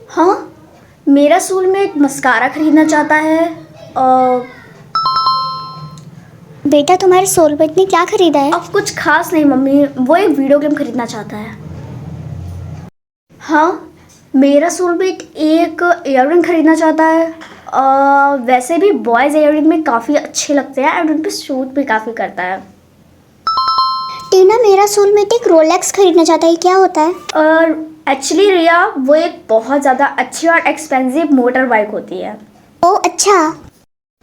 हाँ, मेरा soulmate mascara खरीदना चाहता है। बेटा तुम्हारे सोलमेट ने क्या खरीदा है? अब कुछ खास नहीं मम्मी, वो एक वीडियो गेम खरीदना चाहता है। हाँ, मेरा सोलमेट एक ईयररिंग खरीदना चाहता है। वैसे भी बॉयज़ ईयररिंग में काफ़ी अच्छे लगते हैं एंड उन पर सूट भी काफ़ी करता है। टीना, मेरा सोलमेट एक रोलेक्स खरीदना चाहता है, क्या होता है? और एक्चुअली रिया, वो एक बहुत ज़्यादा अच्छी और एक्सपेंसिव मोटर बाइक होती है। ओह अच्छा।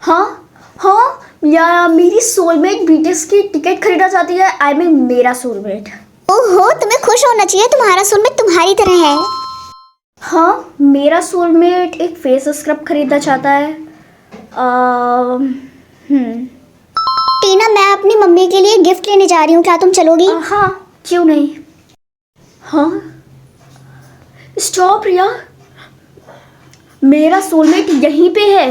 हाँ हाँ, या मेरी सोलमेट बीटीएस की टिकट खरीदना चाहती है। आई मीन मेरा सोलमेट। ओहो, तुम्हें खुश होना चाहिए, तुम्हारा सोलमेट तुम्हारी तरह है। हाँ, मेरा सोलमेट एक फेस स्क्रब खरीदना चाहता है। टीना, मैं अपनी मम्मी के लिए गिफ्ट लेने जा रही हूँ, क्या तुम चलोगी? हाँ, क्यों नहीं। हाँ, स्टॉप रिया, मेरा सोलमेट यहीं पे है।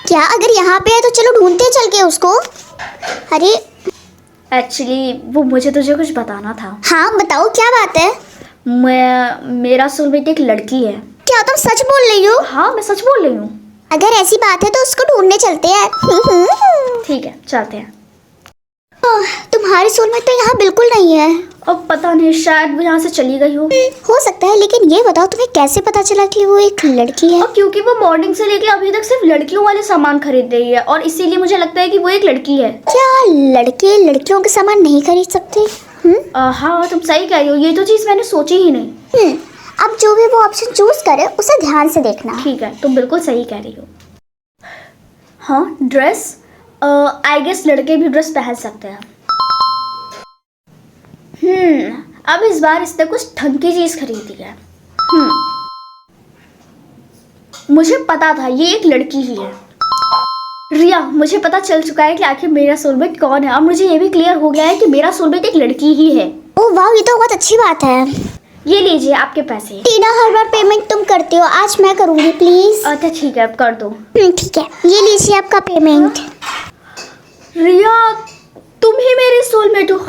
क्या? अगर यहाँ पे है तो चलो ढूंढते चल के उसको। अरे एक्चुअली वो मुझे तुझे कुछ बताना था। हाँ बताओ, क्या बात है? मेरा सोलमेट एक लड़की है। क्या तुम सच बोल रही हो? हाँ, मैं सच बोल रही हूँ। अगर ऐसी बात है तो उसको ढूंढने चलते हैं। ठीक है, चलते हैं। तुम्हारी सोलमेट तो यहाँ बिल्कुल नहीं है। अब पता नहीं, शायद वो यहाँ से चली गई हो सकता है, लेकिन ये बताओ तुम्हें कैसे पता चला कि वो एक लड़की है? अब क्योंकि वो मॉर्निंग से लेके अभी तक सिर्फ लड़कियों वाले सामान खरीद रही है और इसीलिए मुझे लगता है कि वो एक लड़की है। क्या लड़के लड़कियों के सामान नहीं खरीद सकते? हाँ, तुम सही कह रही हो, ये तो चीज़ मैंने सोची ही नहीं। अब जो भी वो ऑप्शन चूज करे उसे ध्यान से देखना। ठीक है, तुम बिल्कुल सही कह रही हो। हाँ, ड्रेस, आई गेस लड़के भी ड्रेस पहन सकते हैं। अब इस बार इसने कुछ ढंग की चीज खरीदी है। मुझे पता था ये एक लड़की ही है। रिया, मुझे पता चल चुका है कि आखिर मेरा सोलमेट कौन है। अब मुझे ये भी क्लियर हो गया है कि मेरा सोलमेट एक लड़की ही है। ओह वाह, ये तो बहुत अच्छी बात है। ये लीजिए आपके पैसे। टीना, हर बार पेमेंट तुम करती हो, आज मैं करूंगी प्लीज। अच्छा ठीक है, अब कर दो। ठीक है, ये लीजिए आपका पेमेंट। रिया, तुम ही मेरी सोलमेट हो।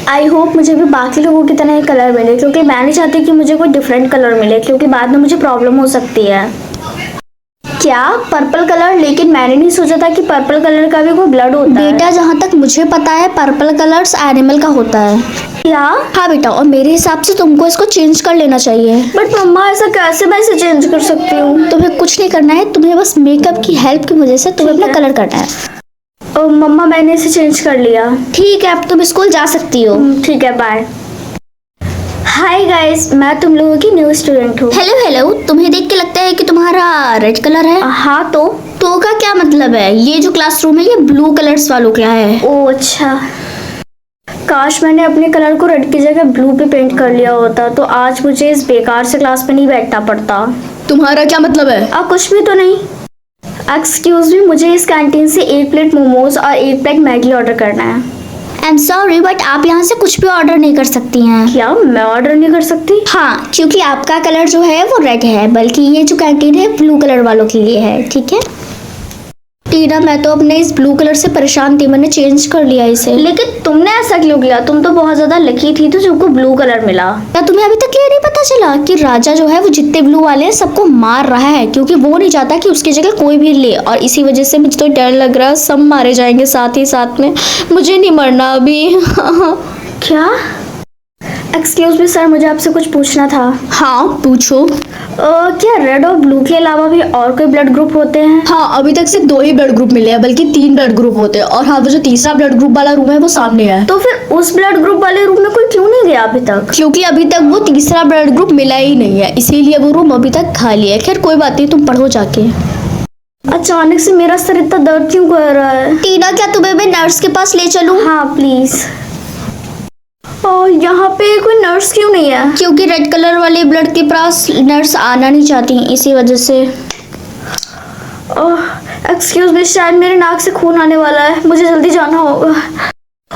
आई होप मुझे भी बाकी लोगों की तरह कलर मिले, क्योंकि मैं नहीं चाहती कि मुझे कोई डिफरेंट कलर मिले, क्योंकि बाद में मुझे प्रॉब्लम हो सकती है। क्या पर्पल कलर? लेकिन मैंने नहीं सोचा था कि पर्पल कलर का भी कोई ब्लड होता है। बेटा, जहाँ तक मुझे पता है पर्पल कलर्स एनिमल का होता है। क्या? हाँ बेटा, और मेरे हिसाब से तुमको इसको चेंज कर लेना चाहिए। बट मम्मा, ऐसा कैसे मैं इसे चेंज कर सकती हूँ? तुम्हें कुछ नहीं करना है, तुम्हें बस मेकअप की हेल्प की वजह से तुम्हें अपना कलर करना है। ओ मम्मा, मैंने इसे चेंज कर लिया। ठीक है, अब तुम स्कूल जा सकती हो। ठीक है, बाय। हाय गाइस, मैं तुम लोगों की न्यू स्टूडेंट हूँ। हेलो हेलो, तुम्हें देख के लगता है कि तुम्हारा रेड कलर है। हाँ, तो का क्या मतलब है? ये जो क्लासरूम है ये ब्लू कलर्स वालों का है। ओ अच्छा, काश मैंने अपने कलर को रेड की जगह ब्लू पे पेंट कर लिया होता, तो आज मुझे इस बेकार से क्लास में नहीं बैठना पड़ता। तुम्हारा क्या मतलब है? कुछ भी तो नहीं। एक्सक्यूज मी, मुझे इस कैंटीन से 1 प्लेट मोमोज और 1 प्लेट मैगी ऑर्डर करना है। आई एम सॉरी, बट आप यहाँ से कुछ भी ऑर्डर नहीं कर सकती हैं। क्या मैं ऑर्डर नहीं कर सकती? हाँ, क्योंकि आपका कलर जो है वो रेड है, बल्कि ये जो कैंटीन है ब्लू कलर वालों के लिए है। ठीक है टीना, मैं तो अपने इस ब्लू कलर से परेशान थी, मैंने चेंज कर लिया इसे। लेकिन तुमने ऐसा क्यों किया? तुम तो बहुत ज्यादा लकी थी तो तुमको ब्लू कलर मिला। क्या तुम्हें अभी तक ये नहीं पता चला कि राजा जो है वो जितने ब्लू वाले हैं सबको मार रहा है, क्योंकि वो नहीं चाहता कि उसकी जगह कोई भी ले, और इसी वजह से मुझे तो डर लग रहा है सब मारे जाएंगे साथ ही साथ में। मुझे नहीं मरना अभी। क्या? एक्सक्यूज मी सर, मुझे आपसे कुछ पूछना था। हाँ पूछो। क्या रेड और ब्लू के अलावा भी और कोई ब्लड ग्रुप होते हैं? हाँ अभी तक सिर्फ 2 ही ब्लड ग्रुप मिले हैं, बल्कि 3 ब्लड ग्रुप होते हैं। और हाँ, वो जो तीसरा ब्लड ग्रुप वाला रूम है वो सामने है। तो फिर उस ब्लड ग्रुप वाले रूम में कोई क्यों नहीं गया अभी तक? क्योंकि अभी तक वो तीसरा ब्लड ग्रुप मिला ही नहीं है, इसीलिए वो रूम अभी तक खाली है। खैर कोई बात नहीं, तुम पढ़ो जाके। अचानक से मेरा सर इतना दर्द क्यों कर रहा है? टीना, क्या तुम्हें मैं नर्स के पास ले चलूं? हाँ प्लीज। और यहाँ पे कोई नर्स क्यों नहीं है? क्योंकि रेड कलर वाले ब्लड के पास नर्स आना नहीं चाहती, इसी वजह से। एक्सक्यूज मी, शायद मेरे नाक से खून आने वाला है, मुझे जल्दी जाना होगा।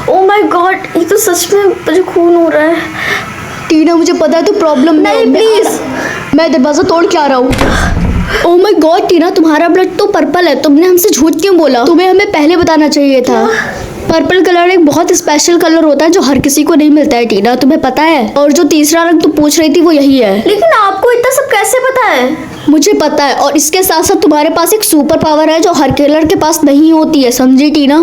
ओह माय गॉड, ये तो सच में मुझे खून हो रहा है। टीना, मुझे पता है तो प्रॉब्लम नहीं, प्लीज। मैं दरवाजा तोड़ के आ रहा हूँ। ओह माय गॉड टीना, तुम्हारा ब्लड तो पर्पल है। तुमने हमसे झूठ क्यों बोला? तुम्हें हमें पहले बताना चाहिए था। पर्पल कलर एक बहुत स्पेशल कलर होता है जो हर किसी को नहीं मिलता है टीना, तुम्हें पता है। और जो तीसरा रंग तुम पूछ रही थी वो यही है। लेकिन आपको इतना सब कैसे पता है? मुझे पता है, और इसके साथ साथ तुम्हारे पास एक सुपर पावर है जो हर कलर के पास नहीं होती है, समझी टीना?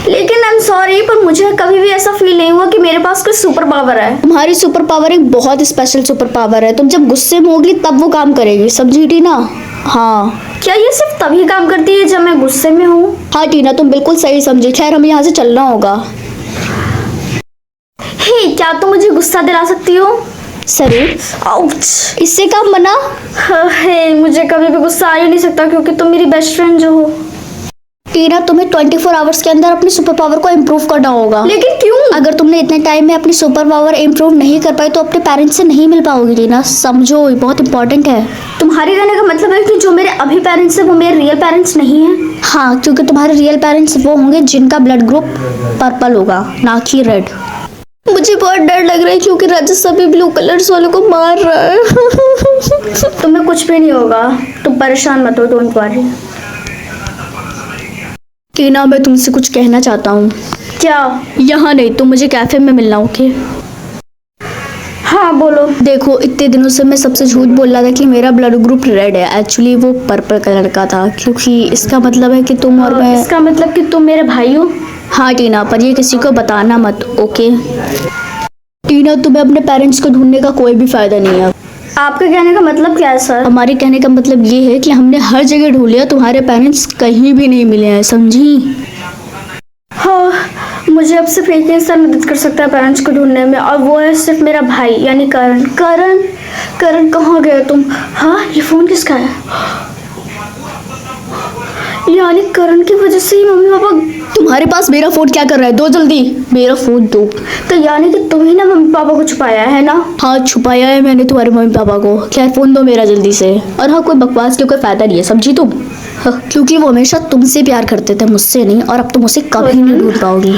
लेकिन आई एम सॉरी, पर मुझे कभी भी ऐसा फील नहीं हुआ कि मेरे पास कोई सुपर पावर है। तुम्हारी सुपर पावर एक बहुत स्पेशल सुपर पावर है। तुम जब गुस्से में होगी तब वो काम करेगी, समझी टीना? हाँ। क्या ये सिर्फ तभी काम करती है जब मैं गुस्से में हूँ? हाँ टीना, तुम बिल्कुल सही समझी। खैर हमें यहाँ से चलना होगा। हे, क्या तुम मुझे गुस्सा दिला सकती हो? जरूर। आउच। इससे काम मना? हे, मुझे कभी भी गुस्सा आ ही नहीं सकता क्योंकि तुम मेरी बेस्ट फ्रेंड जो हो। टीना, तुम्हें 24 आवर्स के अंदर अपनी सुपर पावर को इम्प्रूव करना होगा। लेकिन क्यों? अगर तुमने इतने टाइम में अपनी सुपर पावर इम्प्रूव नहीं कर पाई तो अपने पेरेंट्स से नहीं मिल पाओगी टीना, समझो, ये बहुत इंपॉर्टेंट है। तुम्हारे कहने का मतलब है कि जो मेरे अभी पेरेंट्स है वो मेरे रियल पेरेंट्स नहीं है? हाँ, क्योंकि तुम्हारे रियल पेरेंट्स वो होंगे जिनका ब्लड ग्रुप पर्पल होगा, ना कि रेड। मुझे बहुत डर लग रहा है क्योंकि राजू सभी ब्लू कलर्स वालों को मार रहा है। तुम्हें कुछ भी नहीं होगा, तुम परेशान मत हो, डोंट वरी। टीना, मैं तुमसे कुछ कहना चाहता हूँ। क्या? यहाँ नहीं, तुम मुझे कैफे में मिलना, ओके? हाँ बोलो। देखो, इतने दिनों से मैं सबसे झूठ बोल रहा था कि मेरा ब्लड ग्रुप रेड है। एक्चुअली वो पर्पल कलर का था, क्योंकि इसका मतलब है कि तुम और मैं। इसका मतलब कि तुम मेरे भाई हो? हाँ टीना, पर ये किसी को बताना मत, ओके? टीना, तुम्हें अपने पेरेंट्स को ढूंढने का कोई भी फायदा नहीं है। आपका कहने का मतलब क्या है सर? हमारे कहने का मतलब ये है कि हमने हर जगह ढूंढ लिया, तुम्हारे पेरेंट्स कहीं भी नहीं मिले हैं, समझी? हाँ, मुझे अब सिर्फ एक इंसान मदद कर सकता है पेरेंट्स को ढूंढने में, और वो है सिर्फ मेरा भाई यानी करण। करण, करण कहाँ गए तुम? हाँ, ये फोन किसका है? यानी करण की वजह से ही मम्मी पापा। तुम्हारे पास मेरा फोन क्या कर रहा है? दो जल्दी मेरा फोन दो। तो यानी कि तुम ही ना मम्मी पापा को छुपाया है ना? हाँ, छुपाया है मैंने तुम्हारे मम्मी पापा को। खैर फोन दो मेरा जल्दी से। और हाँ, कोई बकवास का कोई फायदा नहीं है, समझी तुम? हाँ, क्योंकि वो हमेशा तुमसे प्यार करते थे, मुझसे नहीं, और अब तुम उसे कभी नहीं ढूंढ पाओगी।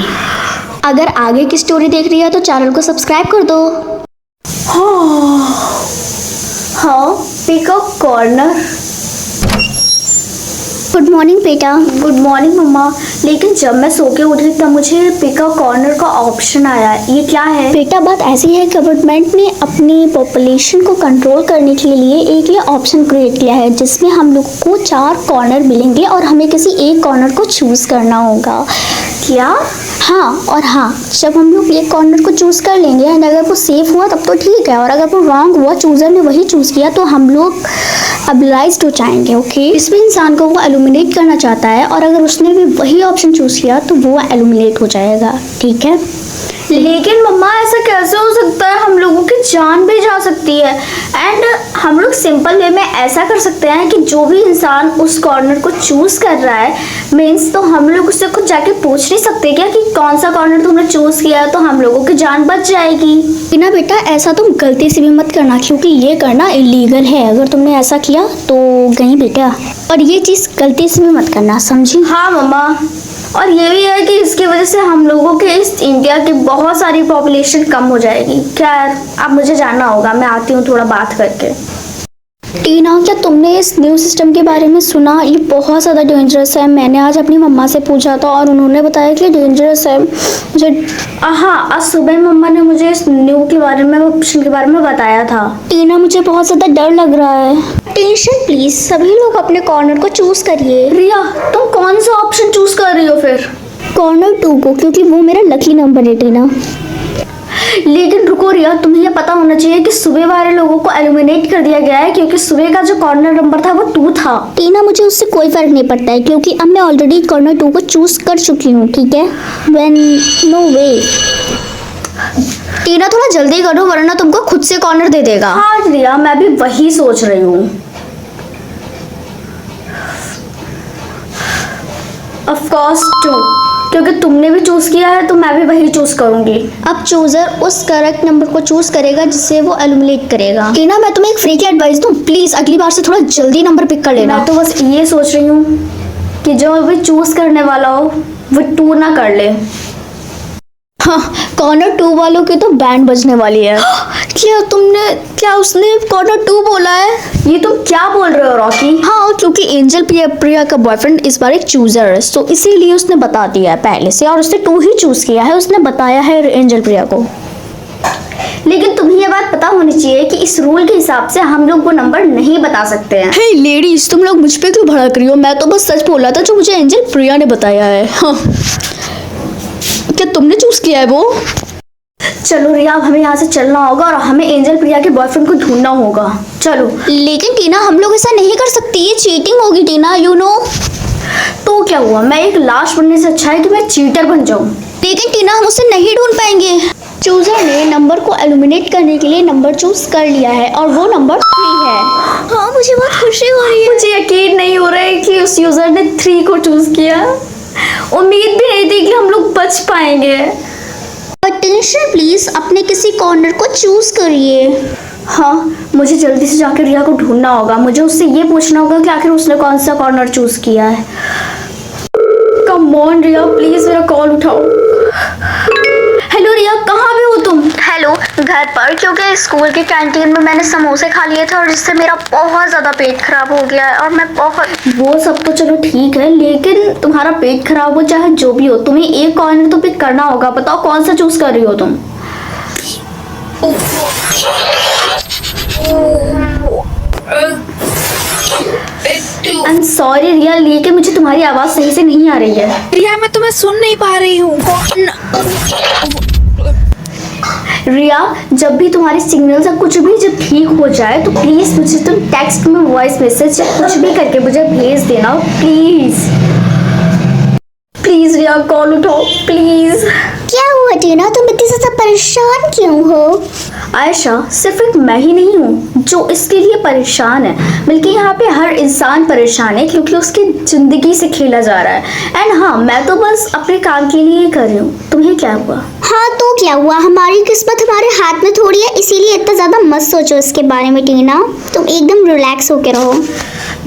अगर आगे की स्टोरी देख रही है तो चैनल को सब्सक्राइब कर दो। हाँ, pick a corner. Good morning बेटा। गुड मॉर्निंग मम्मा। लेकिन जब मैं सो के उठी तब मुझे पिक अ कॉर्नर का ऑप्शन आया, ये क्या है? बेटा, बात ऐसी है, गवर्नमेंट ने अपनी पॉपुलेशन को कंट्रोल करने के लिए एक ये ऑप्शन क्रिएट किया है जिसमें हम लोग को 4 कॉर्नर मिलेंगे और हमें किसी एक कॉर्नर को चूज करना होगा। क्या? हाँ, और हाँ, जब हम लोग एक कॉर्नर को चूज कर लेंगे एंड अगर वो सेफ हुआ तब तो ठीक है, और अगर वो रॉन्ग हुआ, चूजर ने वही चूज किया, तो हम लोग अबलाइज्ड हो जाएंगे, ओके? इसमें इंसान को वो एलिमिनेट करना चाहता है, और अगर उसने भी वही ऑप्शन चूज किया तो वो एलिमिनेट हो जाएगा, ठीक है? लेकिन मम्मा ऐसा कैसे हो सकता है? हम लोगों की जान भी जा सकती है, एंड हम लोग सिंपल वे में ऐसा कर सकते हैं कि जो भी इंसान उस कॉर्नर को चूज कर रहा है, मीन्स तो हम लोग उससे खुद जाके पूछ नहीं सकते क्या कि कौन सा कॉर्नर तुमने चूज किया, तो हम लोगों की जान बच जाएगी। बिना बेटा, ऐसा तुम गलती से भी मत करना, क्योंकि ये करना इलीगल है। अगर तुमने ऐसा किया तो गई बेटा, और ये चीज़ गलती से भी मत करना, समझी? हाँ मम्मा, और ये भी है कि इसकी वजह से हम लोगों के इस इंडिया की बहुत सारी पॉपुलेशन कम हो जाएगी। खैर, अब मुझे जाना होगा, मैं आती हूँ थोड़ा बात करके। टीना, क्या तुमने इस न्यू सिस्टम के बारे में सुना? ये बहुत ज़्यादा डेंजरस है। मैंने आज अपनी मम्मा से पूछा था और उन्होंने बताया कि डेंजरस है। मुझे हाँ, आज सुबह मम्मा ने मुझे इस न्यू के बारे में, ऑप्शन के बारे में बताया था। टीना, मुझे बहुत ज़्यादा डर लग रहा है। टेंशन प्लीज, सभी लोग अपने कॉर्नर को चूज करिए। रिया, तुम कौन सा ऑप्शन चूज कर रही हो फिर? कॉर्नर 2 को, क्योंकि वो मेरा लकी नंबर है टीना। लेकिन रुको रिया, तुम्हें ये पता होना चाहिए कि सुबह वाले लोगों को एलिमिनेट कर दिया गया है क्योंकि सुबह का जो कॉर्नर नंबर था वो 2 था। टीना मुझे उससे कोई फर्क नहीं पड़ता है क्योंकि अब मैं ऑलरेडी कॉर्नर 2 को चूज कर चुकी हूँ, ठीक है। व्हेन नो वे। टीना थोड़ा जल्दी करो वरना तुमको खुद से कॉर्नर दे देगा। हाँ रिया, मैं भी वही सोच रही हूँ। ऑफ कोर्स 2, क्योंकि तुमने भी चूज किया है तो मैं भी वही चूज करूंगी। अब चूजर उस करेक्ट नंबर को चूज करेगा जिसे वो एलिमिनेट करेगा। टीना, मैं तुम्हें एक फ्री की एडवाइस दूं, प्लीज अगली बार से थोड़ा जल्दी नंबर पिक कर लेना। मैं तो बस ये सोच रही हूँ कि जो भी चूज करने वाला हो वो 2 ना कर ले। हाँ, कॉर्नर 2 वालों की तो बैंड बजने वाली है। क्या उसने कॉर्नर 2 बोला है? ये तुम क्या बोल रहे हो रॉकी? हाँ, क्योंकि एंजल प्रिया का बॉयफ्रेंड इस बार एक चूजर है, तो इसीलिए उसने बता दिया है पहले से, और उसने 2 ही चूज किया है, उसने बताया है एंजल प्रिया को। लेकिन तुम्हें ये बात पता होनी चाहिए कि इस रूल के हिसाब से हम लोग वो नंबर नहीं बता सकते हैं। हे लेडीज, तुम लोग मुझ पे क्यों भड़क रही हो? मैं तो बस सच बोला था जो मुझे एंजल प्रिया ने बताया है। हाँ। क्या तुमने चूज किया है वो? चलो रिया, अब हमें यहाँ से चलना होगा और हमें एंजल प्रिया के बॉयफ्रेंड को ढूंढना होगा। चलो। लेकिन टीना, हम लोग ऐसा नहीं कर सकते, ये चीटिंग होगी टीना, यू नो। तो क्या हुआ, मैं एक लाश बनने से अच्छा है कि मैं चीटर बन जाऊं। लेकिन टीना, हम उसे नहीं ढूंढ पाएंगे। चूजर ने नंबर को एलिमिनेट करने के लिए नंबर चूज कर लिया है और वो नंबर 3 है। हाँ, मुझे बहुत खुशी हो रही है। मुझे यकीन नहीं हो रहा है कि उस यूजर ने 3 को चूज किया। उम्मीद भी नहीं थी कि हम लोग बच पाएंगे। अटेंशन प्लीज, अपने किसी कॉर्नर को चूज करिए। हाँ, मुझे जल्दी से जाकर रिया को ढूंढना होगा। मुझे उससे ये पूछना होगा कि आखिर उसने कौन सा कॉर्नर चूज किया है। कम ऑन रिया, प्लीज मेरा कॉल उठाओ। हेलो रिया, कहाँ पे हो तुम? हेलो, घर पर, क्योंकि स्कूल के कैंटीन में मैंने समोसे खा लिए थे और जिससे मेरा बहुत ज़्यादा पेट खराब हो गया है और मैं बहुत। वो सब तो चलो ठीक है, लेकिन तुम्हारा पेट खराब हो चाहे जो भी हो, तुम्हें एक कॉर्नर तो पिक करना होगा। बताओ कौन सा चूज कर रही हो तुम? आई एम सॉरी रिया, लेकिन मुझे तुम्हारी आवाज सही से नहीं आ रही है। रिया, मैं तुम्हें सुन नहीं पा रही हूँ। रिया, जब भी तुम्हारे सिग्नल से कुछ भी जब ठीक हो जाए तो प्लीज मुझे तुम टेक्स्ट में वॉइस मैसेज कुछ भी करके मुझे भेज देना, प्लीज। प्लीज रिया, कॉल उठाओ प्लीज। क्या हुआ टीना, तुम इतनी ज्यादा परेशान क्यों हो? आयशा, सिर्फ एक मैं ही नहीं हूँ जो इसके लिए परेशान है, बल्कि यहाँ पे हर इंसान परेशान है क्योंकि उसकी जिंदगी से खेला जा रहा है। एंड हाँ, मैं तो बस अपने काम के लिए ही कर रही हूँ। तुम्हें क्या हुआ? हाँ तो क्या हुआ, हमारी किस्मत हमारे हाथ में थोड़ी है, इसीलिए इतना ज्यादा मत सोचो इसके बारे में टीना, तुम एकदम रिलैक्स होके रहो।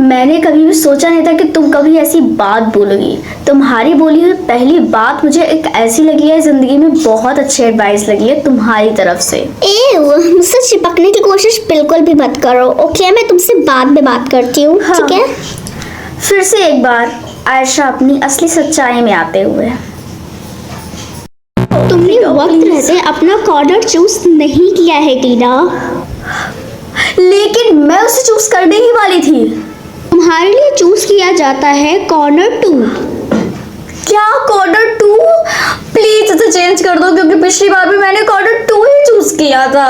मैंने कभी भी सोचा नहीं था कि तुम कभी ऐसी बात बोलोगी। तुम्हारी बोली हुई पहली बात मुझे एक ऐसी लगी है, जिंदगी में बहुत अच्छी एडवाइस लगी है तुम्हारी तरफ से। मुझसे चिपकने की कोशिश बिल्कुल भी मत करो, ओके? मैं तुमसे बाद में बात करती हूँ, हाँ। ठीक है? फिर से एक बार आयशा अपनी असली सच्चाई में आते हुए। तुमने वक्त रहते अपना कॉर्नर चूज नहीं किया है टीना। लेकिन मैं उसे चूज करने ही वाली थी। तुम्हारे लिए चूज किया जाता है कॉर्नर 2। क्या कॉर्नर 2? प्लीज इसे चेंज कर दो क्योंकि पिछली बार भी मैंने कॉर्नर 2 ही चूज किया था।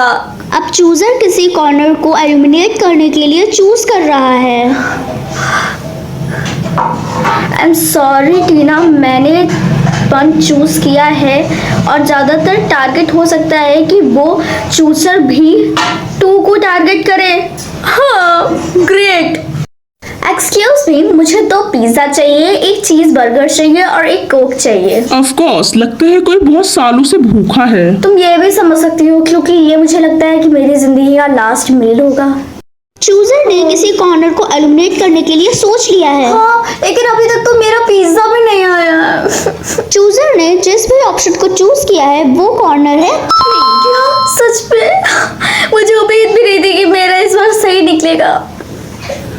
अब चूजर किसी कॉर्नर को एलिमिनेट करने के लिए चूज कर रहा है। आई एम सॉरी टीना, मैंने 1 चूज किया है और ज़्यादातर टारगेट हो सकता है कि वो चूजर भी 2 को टारगेट करे। हाँ, ग्रेट। एक्सक्यूज मी, मुझे 2 पिज्ज़ा चाहिए, एक चीज़ बर्गर चाहिए और एक कोक चाहिए। ऑफ कोर्स, लगता है कोई बहुत सालों से भूखा है। तुम ये भी समझ सकती हो क्योंकि ये मुझे लगता है कि मेरी जिंदगी का लास्ट मील होगा। चूजर ने किसी कॉर्नर को एलिमिनेट करने के लिए सोच लिया है। हाँ, लेकिन अभी तक तो मेरा पिज्ज़ा भी नहीं आया। चूजर ने जिस भी ऑप्शन को चूज किया है वो कॉर्नर है 3। क्या सच में? मुझे उम्मीद भी नहीं थी कि मेरा इस बार सही निकलेगा।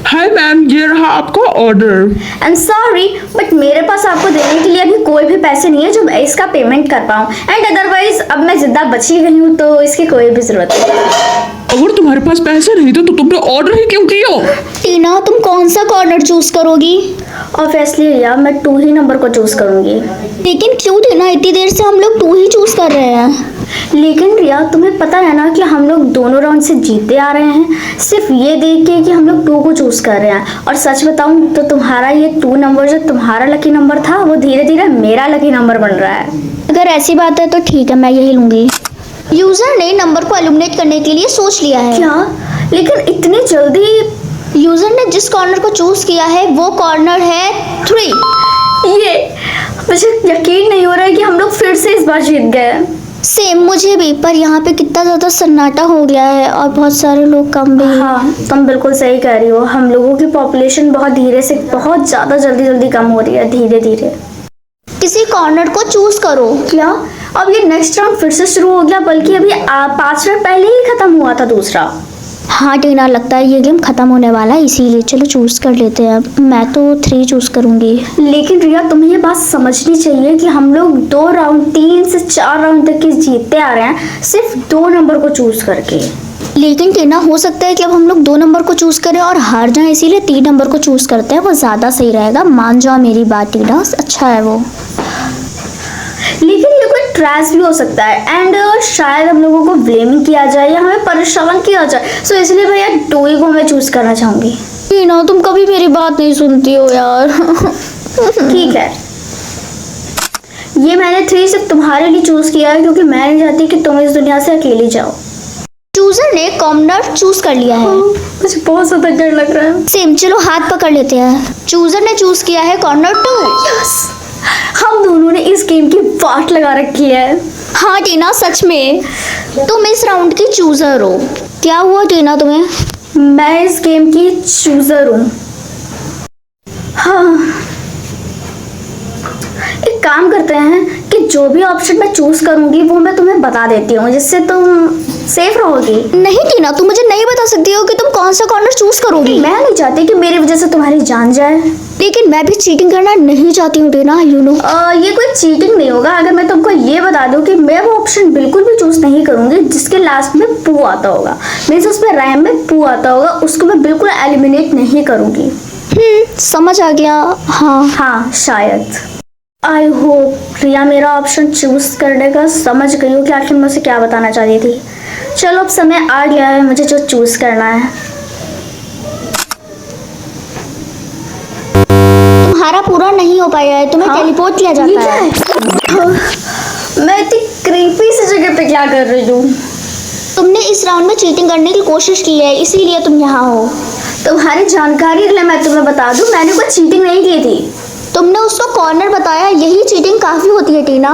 हाय मैम, ये रहा आपका order. I am sorry, but मेरे पास आपको देने के लिए अभी कोई भी पैसे नहीं है जो मैं इसका पेमेंट कर पाऊँ। एंड अदरवाइज अब मैं जिंदा बची गई हूँ तो इसकी कोई भी जरूरत नहीं। अगर तुम्हारे पास पैसे नहीं थे तो तुमने ऑर्डर ही क्यों किया? टीना, तुम कौन सा कॉर्नर चूज करोगी? ऑब्वियसली रिया, मैं 2 ही नंबर को चूज करूंगी। लेकिन क्यों टीना, इतनी देर से हम लोग 2 ही चूज कर रहे हैं। लेकिन रिया तुम्हें पता है ना कि हम लोग दोनों राउंड से जीते आ रहे हैं, सिर्फ ये देख के कि हम लोग 2 को चूज कर रहे हैं। और सच बताऊं तो तुम्हारा ये 2 नंबर जो तुम्हारा लकी नंबर था वो धीरे धीरे मेरा लकी नंबर बन रहा है। अगर ऐसी बात है तो ठीक है, मैं यही लूंगी। यूजर ने नंबर को एलिमिनेट करने के लिए सोच लिया है। क्या? लेकिन इतनी जल्दी? यूजर ने जिस कॉर्नर को चूज किया है वो कॉर्नर है 3। ये मुझे यकीन नहीं हो रहा है कि हम लोग फिर से इस बार जीत गए। सेम मुझे भी, पर यहाँ पे कितना ज़्यादा सन्नाटा हो गया है और बहुत सारे लोग कम भी हैं। हाँ तुम बिल्कुल सही कह रही हो, हम लोगों की पॉपुलेशन बहुत धीरे से बहुत ज़्यादा जल्दी कम हो रही है, धीरे धीरे। किसी कॉर्नर को चूज करो। क्या अब ये नेक्स्ट राउंड फिर से शुरू हो गया? बल्कि अभी 5 मिनट पहले ही खत्म हुआ था दूसरा। हाँ टीना, लगता है ये गेम खत्म होने वाला है, इसीलिए चलो चूज कर लेते हैं। अब मैं तो 3 चूज करूंगी। लेकिन रिया तुम्हें ये बात समझनी चाहिए कि हम लोग 2 राउंड 3 से 4 राउंड तक की जीतते आ रहे हैं सिर्फ 2 नंबर को चूज करके। लेकिन टीना, हो सकता है कि अब हम लोग 2 नंबर को चूज करें और हार जाएं, इसीलिए 3 नंबर को चूज करते हैं, वो ज्यादा सही रहेगा। मान जाओ मेरी बात टीना, अच्छा है वो। लेकिन ये कोई ट्रैश भी हो सकता है एंड शायद हम लोगों को ब्लेमिंग किया जाए या हमें परेशान किया जाए, सो इसलिए भैया 2 ही को मैं चूज करना चाहूंगी। टीना, तुम कभी मेरी बात नहीं सुनती हो यार। ठीक है, ये मैंने 3 सिर्फ तुम्हारे लिए चूज किया है क्योंकि मैं नहीं चाहती कि तुम इस दुनिया से अकेली जाओ। चूजर ने कॉर्नर चूज कर लिया है। मुझे बहुत ज्यादा डर लग रहा है। सेम, चलो हाथ पकड़ लेते हैं। चूजर ने चूज किया है कॉर्नर 2। यस, हम दोनों ने इस गेम की वाट लगा रखी है। हाँ टीना, सच में तुम इस राउंड की चूजर हो। क्या हुआ टीना तुम्हें? मैं इस गेम की चूजर हूँ। हाँ, एक काम करते हैं कि जो भी ऑप्शन मैं चूज करूंगी वो मैं तुम्हें बता देती हूँ, जिससे तुम सेफ रहोगी। नहीं टीना, तुम मुझे नहीं बता सकती हो कि तुम कौन सा कॉर्नर चूज करोगी। मैं नहीं चाहती कि मेरी वजह से तुम्हारी जान जाए। लेकिन मैं भी चीटिंग करना नहीं चाहती हूँ टीना, यू नो। ये कोई चीटिंग नहीं होगा अगर मैं तुमको ये बता दूं कि मैं वो ऑप्शन बिल्कुल भी चूज नहीं करूंगी जिसके लास्ट में पू आता होगा, मीन्स उसमें रैम में पू आता होगा, उसको मैं बिल्कुल एलिमिनेट नहीं करूंगी। समझ आ गया। हाँ शायद। आई होप रिया मेरा ऑप्शन चूज करने का समझ गई हो कि आखिर मैं उसे क्या बताना चाहती थी। चलो अब समय आ गया है मुझे जो चूज करना है। तुम्हारा पूरा नहीं हो पाया है, तुम्हें टेलीपोर्ट किया जाता है। मैं इतनी क्रीपी सी जगह पे क्या कर रही हूँ? तुमने इस राउंड में चीटिंग करने की कोशिश की है, इसीलिए तुम यहाँ हो। तुम्हारी जानकारी के लिए मैं तुम्हें बता दूं, मैंने कोई चीटिंग नहीं की थी। तुमने उसको कॉर्नर बताया, यही चीटिंग काफी होती है टीना।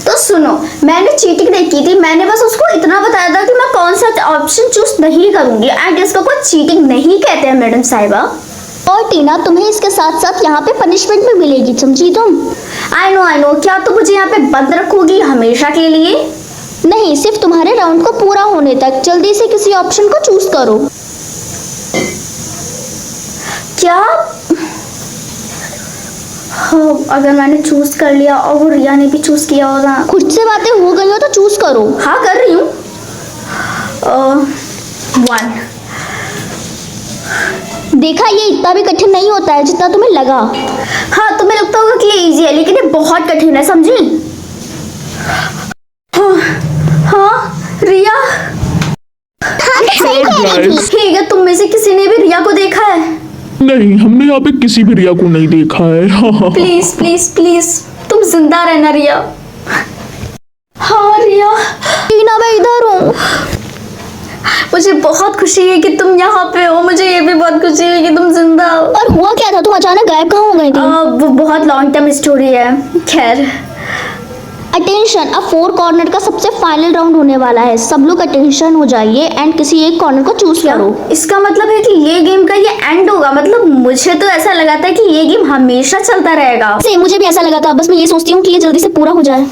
तो सुनो, मैंने चीटिंग नहीं की थी, मैंने बस उसको इतना बताया था कि मैं कौन सा ऑप्शन चूज नहीं करूंगी एंड इसको कोई चीटिंग नहीं कहते हैं मैडम साहिबा। और टीना, तुम्हें इसके साथ साथ यहाँ पे पनिशमेंट भी मिलेगी, समझी तुम? I know. क्या तुम मुझे यहाँ पे बंद रखोगी हमेशा के लिए? नहीं, सिर्फ तुम्हारे राउंड को पूरा होने तक। जल्दी से किसी ऑप्शन को चूज करो। क्या? हाँ, अगर मैंने चूज कर लिया और वो रिया ने भी चूज किया होगा। खुद से बातें हो गई हो तो चूज करो। हाँ कर रही हूँ। 1। देखा, ये इतना भी कठिन नहीं होता है जितना तुम्हें लगा। हाँ तुम्हें लगता होगा कि ये इजी है, लेकिन ये बहुत कठिन है, समझी? हाँ रिया। ठीक है, तुम में से किसी ने भी रिया को देखा है? नहीं, हमने यहाँ पे किसी भी रिया को नहीं देखा है। प्लीज प्लीज प्लीज तुम जिंदा रहना रिया। हाँ रिया। टीना, मैं इधर हूँ। मुझे बहुत खुशी है कि तुम यहाँ पे हो, मुझे ये भी बहुत खुशी है कि तुम जिंदा हो। और हुआ क्या था, तुम अचानक गायब कहाँ हो गई थी? वो बहुत लॉन्ग टर्म स्टोरी है। खैर, अटेंशन, अब 4 कॉर्नर का सबसे फाइनल राउंड होने वाला है। सब लोग अटेंशन हो जाइए एंड किसी एक कॉर्नर को चूज करो। इसका मतलब है कि ये गेम का ये एंड होगा? मतलब मुझे तो ऐसा लगा था कि ये गेम हमेशा चलता रहेगा। से मुझे भी ऐसा लगा था, बस मैं ये सोचती हूँ कि ये जल्दी से पूरा हो जाए।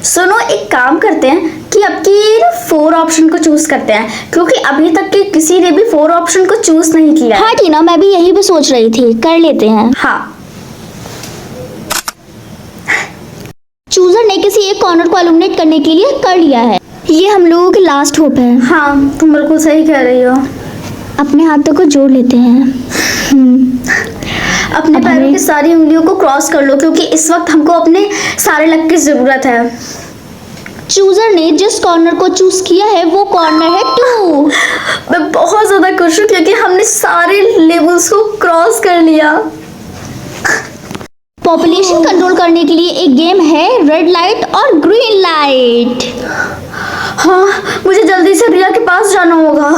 सुनो, एक काम करते हैं कि अब की 4 ऑप्शन को चूज करते हैं, क्योंकि अभी तक के किसी ने भी 4 ऑप्शन को चूज नहीं किया। हाँ टीना, मैं भी यही भी सोच रही थी, कर लेते हैं। हाँ, चूजर ने किसी एक कॉर्नर को एलिमिनेट करने के लिए कर लिया है। ये हम लोगों की लास्ट होप है। हाँ तुम बिल्कुल सही कह रही हो। अपने हाथों को जोड़ लेते हैं। अपने पैरों की सारी उंगलियों को क्रॉस कर लो, क्योंकि इस वक्त हमको अपने सारे लक की जरूरत है। चूजर ने जिस कॉर्नर को चूज किया है वो कॉर्नर है 2। मैं बहुत ज़्यादा खुश हूँ क्योंकि हमने सारे लेवल्स को क्रॉस कर लिया। पॉपुलेशन कंट्रोल करने के लिए एक गेम है रेड लाइट और ग्रीन लाइट। हाँ, मुझे जल्दी से रिया के पास जाना होगा।